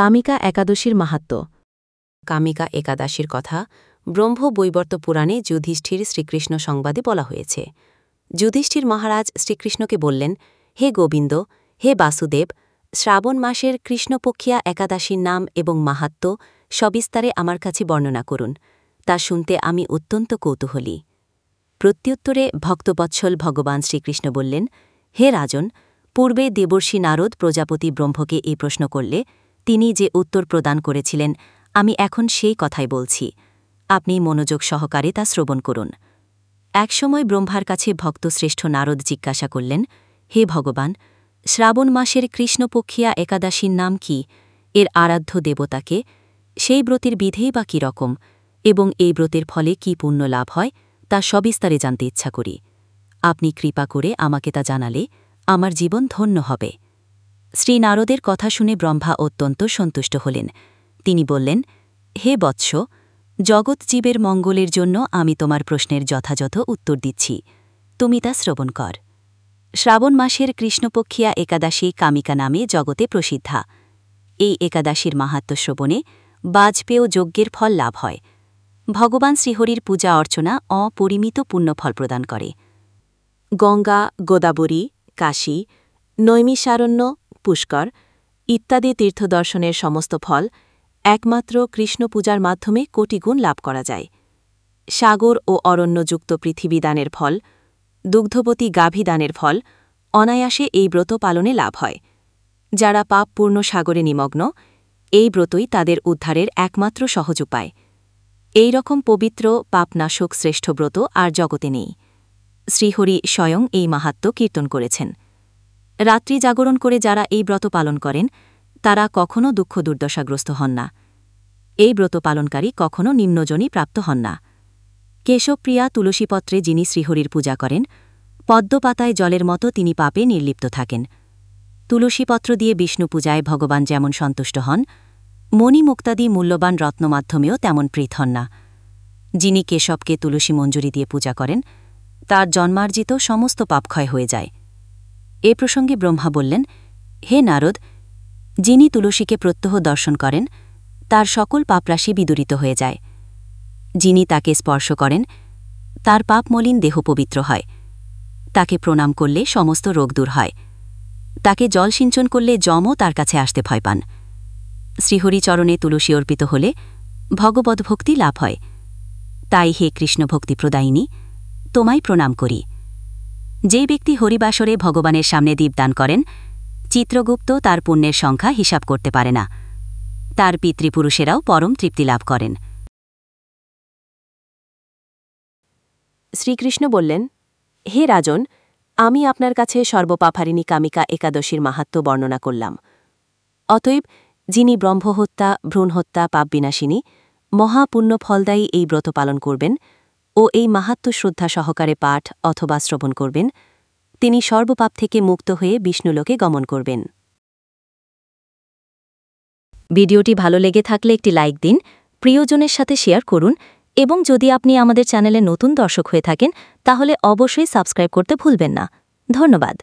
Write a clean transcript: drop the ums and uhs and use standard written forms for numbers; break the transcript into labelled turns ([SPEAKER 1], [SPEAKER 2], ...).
[SPEAKER 1] কামিকা একাদশীর মাহাত্ম্য।
[SPEAKER 2] কামিকা একাদশীর কথা ব্রহ্মবৈবর্ত পুরাণে যুধিষ্ঠির শ্রীকৃষ্ণ সংবাদে বলা হয়েছে। যুধিষ্ঠির মহারাজ শ্রীকৃষ্ণকে বললেন, হে গোবিন্দ, হে বাসুদেব, শ্রাবণ মাসের কৃষ্ণপক্ষিয়া একাদশীর নাম এবং মাহাত্ম্য সবিস্তারে আমার কাছে বর্ণনা করুন। তা শুনতে আমি অত্যন্ত কৌতূহলী। প্রত্যুত্তরে ভক্তবৎসল ভগবান শ্রীকৃষ্ণ বললেন, হে রাজন, পূর্বে দেবর্ষি নারদ প্রজাপতি ব্রহ্মকে এই প্রশ্ন করলে তিনি যে উত্তর প্রদান করেছিলেন, আমি এখন সেই কথাই বলছি। আপনি মনোযোগ সহকারে তা শ্রবণ করুন। একসময় ব্রহ্মার কাছে ভক্তশ্রেষ্ঠ নারদ জিজ্ঞাসা করলেন, হে ভগবান, শ্রাবণ মাসের কৃষ্ণপক্ষিয়া একাদশীর নাম কি, এর আরাধ্য দেবতাকে, সেই ব্রতের বিধেই বা কী রকম, এবং এই ব্রতের ফলে কি পুণ্য লাভ হয় তা সবিস্তারে জানতে ইচ্ছা করি। আপনি কৃপা করে আমাকে তা জানালে আমার জীবন ধন্য হবে। শ্রী নারদের কথা শুনে ব্রহ্মা অত্যন্ত সন্তুষ্ট হলেন। তিনি বললেন, হে বৎস, জগৎজীবের মঙ্গলের জন্য আমি তোমার প্রশ্নের যথাযথ উত্তর দিচ্ছি, তুমি তা শ্রবণ কর। শ্রাবণ মাসের কৃষ্ণপক্ষিয়া একাদশী কামিকা নামে জগতে প্রসিদ্ধা। এই একাদশীর মাহাত্ম্য শ্রবণে বাজপেয় যজ্ঞের ফল লাভ হয়। ভগবান শ্রীহরির পূজা অর্চনা অপরিমিত পুণ্যফল প্রদান করে।
[SPEAKER 1] গঙ্গা, গোদাবরী, কাশী, নৈমিষারণ্য, পুষ্কর ইত্যাদি তীর্থদর্শনের সমস্ত ফল একমাত্র কৃষ্ণ পূজার মাধ্যমে কোটিগুণ লাভ করা যায়। সাগর ও অরণ্যযুক্ত পৃথিবী দানের ফল, দুগ্ধবতী গাভী দানের ফল অনায়াসে এই ব্রত পালনে লাভ হয়। যারা পাপপূর্ণ সাগরে নিমগ্ন, এই ব্রতই তাদের উদ্ধারের একমাত্র সহজ উপায়। এই রকম পবিত্র পাপনাশক শ্রেষ্ঠ ব্রত আর জগতে নেই। শ্রীহরি স্বয়ং এই মাহাত্ম্য কীর্তন করেছেন। রাত্রি জাগরণ করে যারা এই ব্রত পালন করেন, তারা কখনও দুঃখ দুর্দশাগ্রস্ত হন না। এই ব্রত পালনকারী কখনও নিম্নজনী প্রাপ্ত হন না। কেশবপ্রিয়া তুলসীপত্রে যিনি শ্রীহরির পূজা করেন, পদ্মপাতায় জলের মতো তিনি পাপে নির্লিপ্ত থাকেন। তুলসীপত্র দিয়ে বিষ্ণু পূজায় ভগবান যেমন সন্তুষ্ট হন, মণিমুক্তাদি মূল্যবান রত্ন মাধ্যমেও তেমন প্রীত হন না। যিনি কেশবকে তুলসী মঞ্জুরি দিয়ে পূজা করেন, তার জন্মার্জিত সমস্ত পাপক্ষয় হয়ে যায়। এ প্রসঙ্গে ব্রহ্মা বললেন, হে নারদ, যিনি তুলসীকে প্রত্যহ দর্শন করেন, তার সকল পাপরাশি বিদূরিত হয়ে যায়। যিনি তাকে স্পর্শ করেন, তার পাপমলিন দেহ পবিত্র হয়। তাকে প্রণাম করলে সমস্ত রোগ দূর হয়। তাকে জল সিঞ্চন করলে যমও তার কাছে আসতে ভয় পান। শ্রীহরিচরণে তুলসী অর্পিত হলে ভগবদ্ভক্তি লাভ হয়। তাই হে কৃষ্ণভক্তি প্রদায়িনী, তোমায় প্রণাম করি। যে ব্যক্তি হরিবাসরে ভগবানের সামনে দীপদান করেন, চিত্রগুপ্ত তার পুণ্যের সংখ্যা হিসাব করতে পারে না। তার পিতৃপুরুষেরাও পরম তৃপ্তি লাভ করেন।
[SPEAKER 2] শ্রীকৃষ্ণ বললেন, হে রাজন, আমি আপনার কাছে সর্বপাপহারিণী কামিকা একাদশীর মাহাত্ম্য বর্ণনা করলাম। অতএব যিনি ব্রহ্মহত্যা, ভ্রূণহত্যা পাপবিনাশিনী মহাপুণ্যফলদায়ী এই ব্রত পালন করবেন ও এই মাহাত্ম্য শ্রদ্ধা সহকারে পাঠ অথবা শ্রবণ করবেন, তিনি সর্বপাপ থেকে মুক্ত হয়ে বিষ্ণুলোকে গমন করবেন।
[SPEAKER 1] ভিডিওটি ভালো লেগে থাকলে একটি লাইক দিন, প্রিয়জনের সাথে শেয়ার করুন এবং যদি আপনি আমাদের চ্যানেলে নতুন দর্শক হয়ে থাকেন তাহলে অবশ্যই সাবস্ক্রাইব করতে ভুলবেন না। ধন্যবাদ।